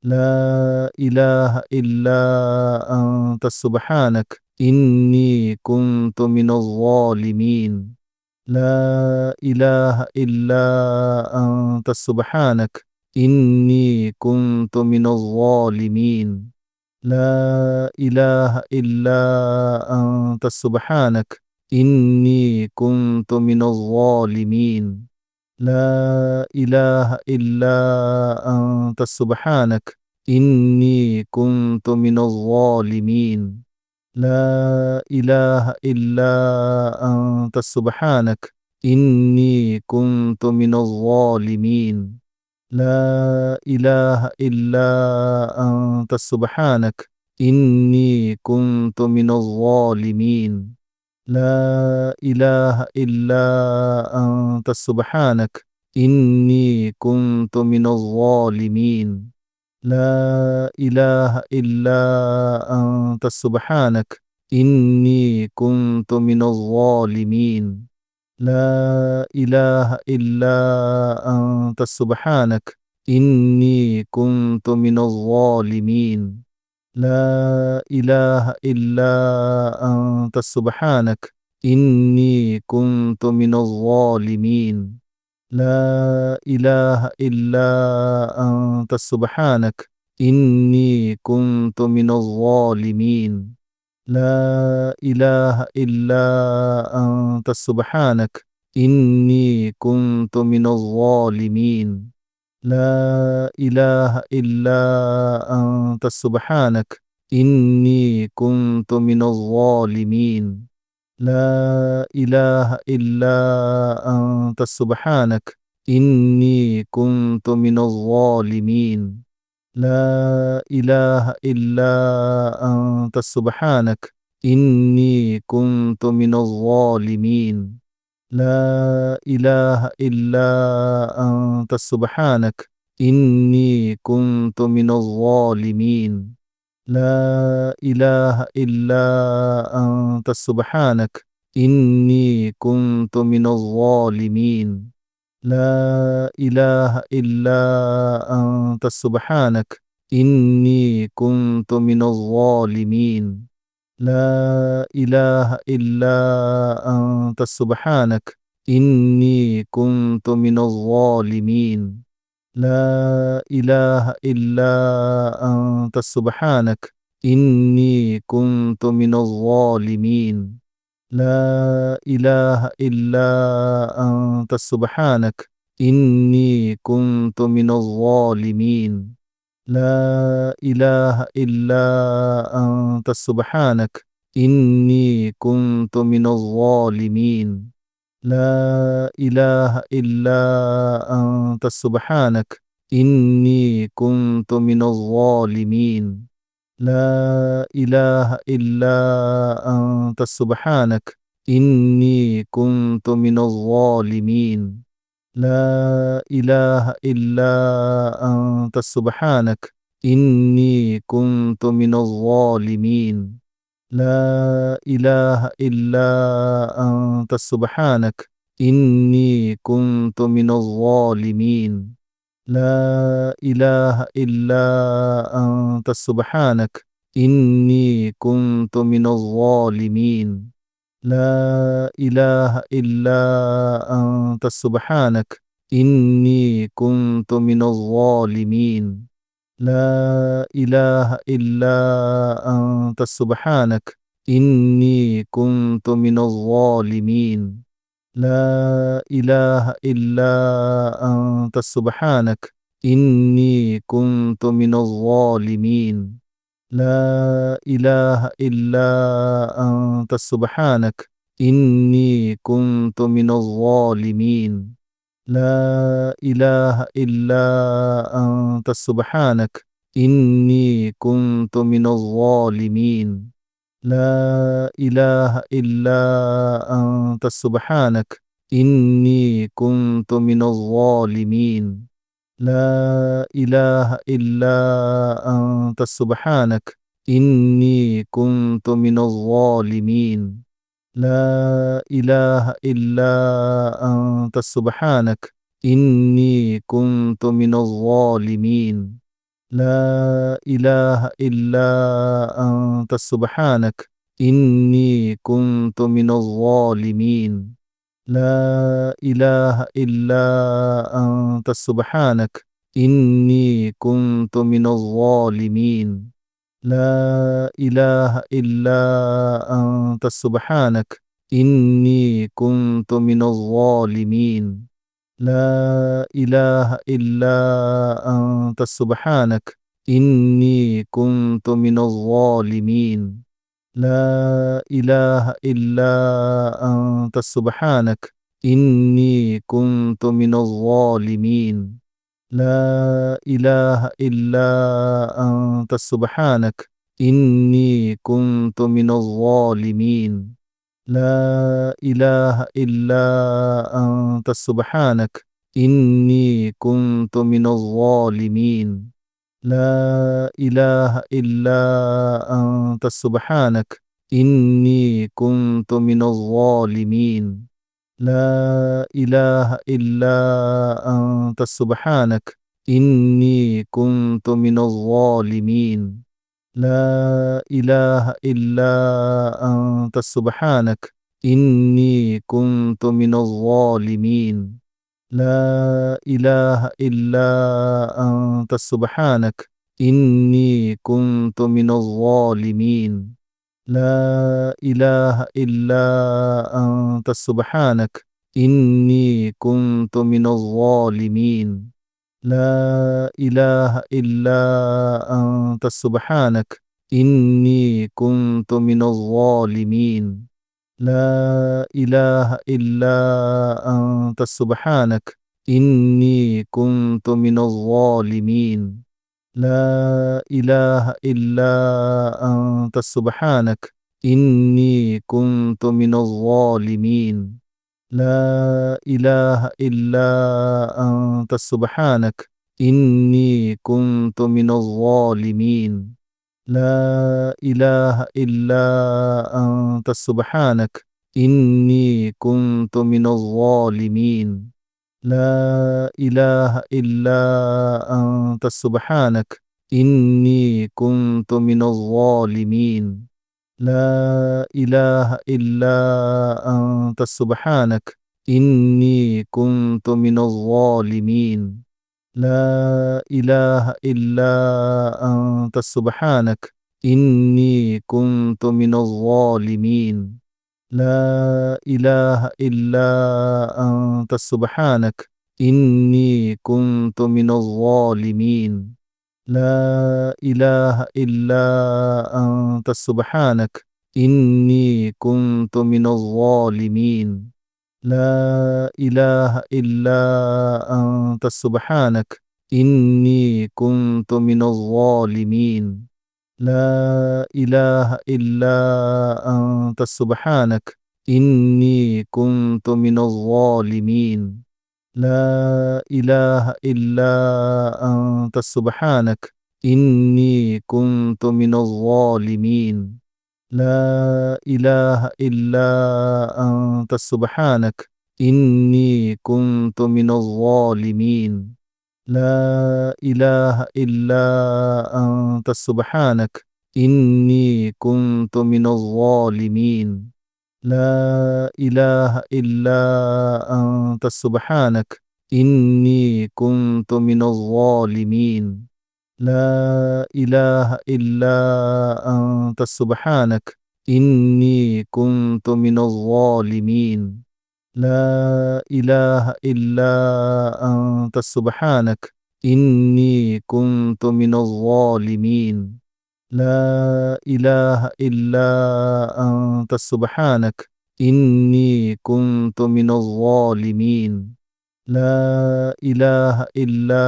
لا إله إلا أنت سبحانك إني كنت من الظالمين. لا إله إلا أنت سبحانك إني كنت من الظالمين. لا إله إلا أنت سبحانك إني كنت من الظالمين. لا إله إلا أنت سبحانك إني كنت من الظالمين. لا إله إلا أنت سبحانك إني كنت من الظالمين. لا إله إلا أنت سبحانك إني كنت من الظالمين. لا إله إلا أنت سبحانك إني كنت من الظالمين. لا إله إلا أنت سبحانك إني كنت من الظالمين. لا إله إلا أنت سبحانك إني كنت من الظالمين. لا إله إلا أنت سبحانك إني كنت من الظالمين. لا إله إلا أنت سبحانك إني كنت من الظالمين. لا إله إلا أنت سبحانك إني كنت من الظالمين. لا إله إلا أنت سبحانك إني كنت من الظالمين. لا إله إلا أنت سبحانك إني كنت من الظالمين. لا إله إلا أنت سبحانك إني كنت من الظالمين. لا إله إلا أنت سبحانك إني كنت من الظالمين. لا إله إلا أنت سبحانك إني كنت من الظالمين. لا إله إلا أنت سبحانك إني كنت من الظالمين. لا إله إلا أنت سبحانك إني كنت من الظالمين. لا إله إلا أنت سبحانك إني كنت من الظالمين. لا إله إلا أنت سبحانك إني كنت من الظالمين. لا إله إلا أنت سبحانك إني كنت من الظالمين. لا إله إلا أنت سبحانك إني كنت من الظالمين. لا إله إلا أنت سبحانك إني كنت من الظالمين. لا إله إلا أنت سبحانك إني كنت من الظالمين. لا إله إلا أنت سبحانك إني كنت من الظالمين. لا إله إلا أنت سبحانك إني كنت من الظالمين. لا إله إلا أنت سبحانك إني كنت من الظالمين. لا إله إلا أنت سبحانك إني كنت من الظالمين. لا إله إلا أنت سبحانك إني كنت من الظالمين. لا إله إلا أنت سبحانك إني كنت من الظالمين. لا إله إلا أنت سبحانك إني كنت من الظالمين. لا إله إلا أنت سبحانك إني كنت من الظالمين. لا إله إلا أنت سبحانك إني كنت من الظالمين. لا إله إلا أنت سبحانك إني كنت من الظالمين. لا إله إلا أنت سبحانك إني كنت من الظالمين لا إله إلا أنت سبحانك إني كنت من الظالمين لا إله إلا أنت سبحانك إني كنت من الظالمين لا إله إلا أنت سبحانك إني كنت من الظالمين لا إله إلا أنت سبحانك إني كنت من الظالمين لا إله إلا أنت سبحانك إني كنت من الظالمين لا إله إلا أنت سبحانك إني كنت من الظالمين لا إله إلا أنت سبحانك إني كنت من الظالمين لا إله إلا أنت سبحانك إني كنت من الظالمين لا إله إلا أنت سبحانك إني كنت من الظالمين لا إله إلا أنت سبحانك إني كنت من الظالمين لا إله إلا أنت سبحانك إني كنت من الظالمين لا إله إلا أنت سبحانك إني كنت من الظالمين لا إله إلا أنت سبحانك إني كنت من الظالمين لا إله إلا أنت سبحانك إني كنت من الظالمين لا إله إلا أنت سبحانك إني كنت من الظالمين لا إله إلا أنت سبحانك إني كنت من الظالمين لا إله إلا أنت سبحانك إني كنت من الظالمين لا إله إلا أنت سبحانك إني كنت من الظالمين لا إله إلا أنت سبحانك إني كنت من الظالمين لا إله إلا أنت سبحانك إني كنت من الظالمين لا إله إلا أنت سبحانك إني كنت من الظالمين لا إله إلا أنت سبحانك إني كنت من الظالمين لا إله إلا أنت سبحانك إني كنت من الظالمين لا إله إلا أنت سبحانك إني كنت من الظالمين لا إله إلا أنت سبحانك إني كنت من الظالمين لا إله إلا أنت سبحانك إني كنت من الظالمين لا إله إلا أنت سبحانك إني كنت من الظالمين لا إله إلا أنت سبحانك إني كنت من الظالمين لا إله إلا أنت سبحانك إني كنت من الظالمين لا إله إلا أنت سبحانك إني كنت من الظالمين لا إله إلا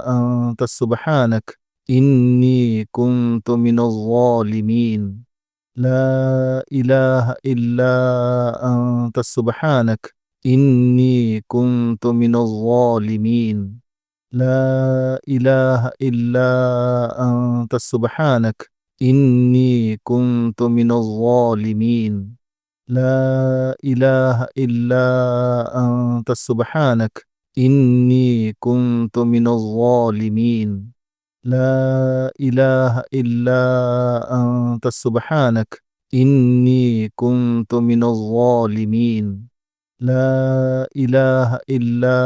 أنت سبحانك إني كنت من الظالمين لا إله إلا أنت سبحانك إني كنت من الظالمين لا إله إلا أنت سبحانك إني كنت من الظالمين لا إله إلا أنت سبحانك إني كنت من الظالمين لا إله إلا أنت سبحانك إني كنت من الظالمين لا إله إلا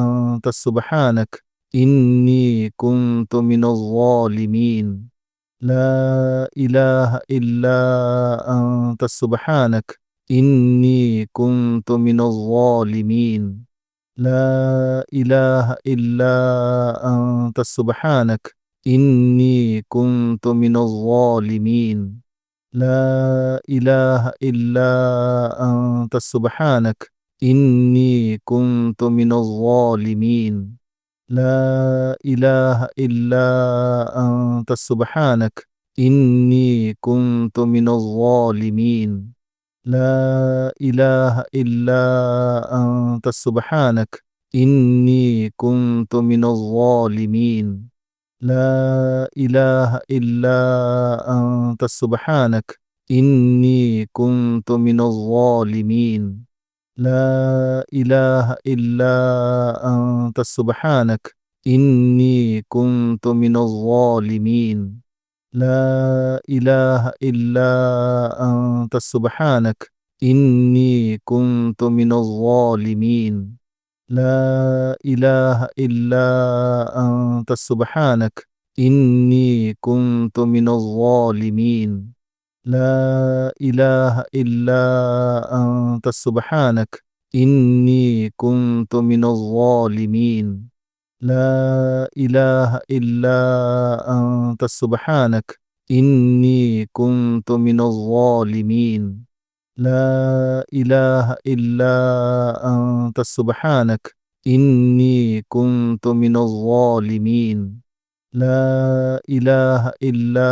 أنت سبحانك إني كنت من الظالمين لا إله إلا أنت سبحانك إني كنت من الظالمين لا إله إلا أنت سبحانك إني كنت من الظالمين لا إله إلا أنت سبحانك إني كنت من الظالمين لا إله إلا أنت سبحانك إني كنت من الظالمين لا إله إلا أنت سبحانك إني كنت من الظالمين لا إله إلا أنت سبحانك إني كنت من الظالمين لا إله إلا أنت سبحانك إني كنت من الظالمين لا إله إلا أنت سبحانك إني كنت من الظالمين لا إله إلا أنت سبحانك إني كنت من الظالمين لا إله إلا أنت سبحانك إني كنت من الظالمين لا إله إلا أنت سبحانك إني كنت من الظالمين لا إله إلا أنت سبحانك إني كنت من الظالمين لا إله إلا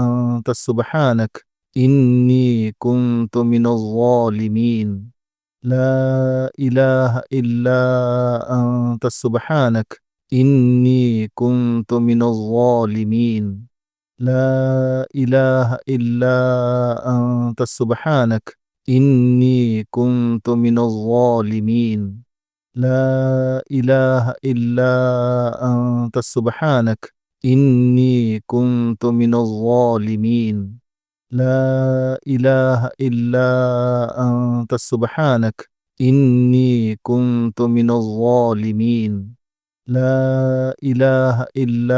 أنت سبحانك إني كنت من الظالمين لا إله إلا أنت سبحانك إني كنت من الظالمين لا إله إلا أنت سبحانك إني كنت من الظالمين لا إله إلا أنت سبحانك إني كنت من الظالمين لا إله إلا أنت سبحانك إني كنت من الظالمين لا إله إلا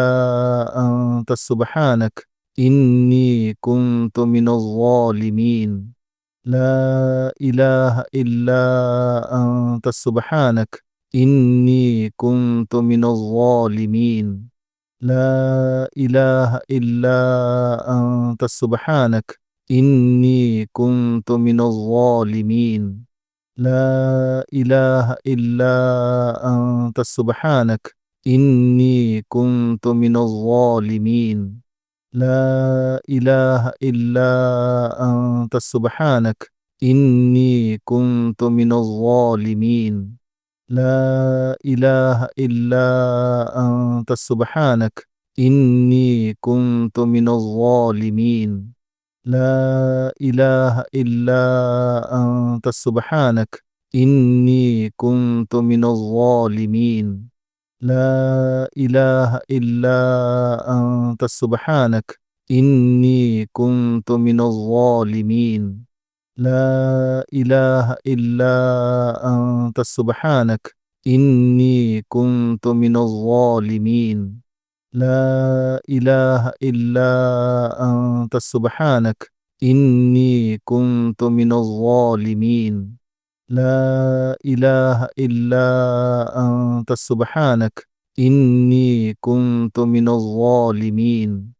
أنت سبحانك إني كنت من الظالمين لا إله إلا أنت سبحانك إني كنت من الظالمين لا إله إلا أنت سبحانك إني كنت من الظالمين لا إله إلا أنت سبحانك إني كنت من الظالمين لا إله إلا أنت سبحانك إني كنت من الظالمين لا إله إلا أنت سبحانك إني كنت من الظالمين لا إله إلا أنت سبحانك إني كنت من الظالمين لا إله إلا أنت سبحانك إني كنت من الظالمين لا إله إلا أنت سبحانك إني كنت من الظالمين لا إله إلا أنت سبحانك إني كنت من الظالمين لا إله إلا أنت سبحانك إني كنت من الظالمين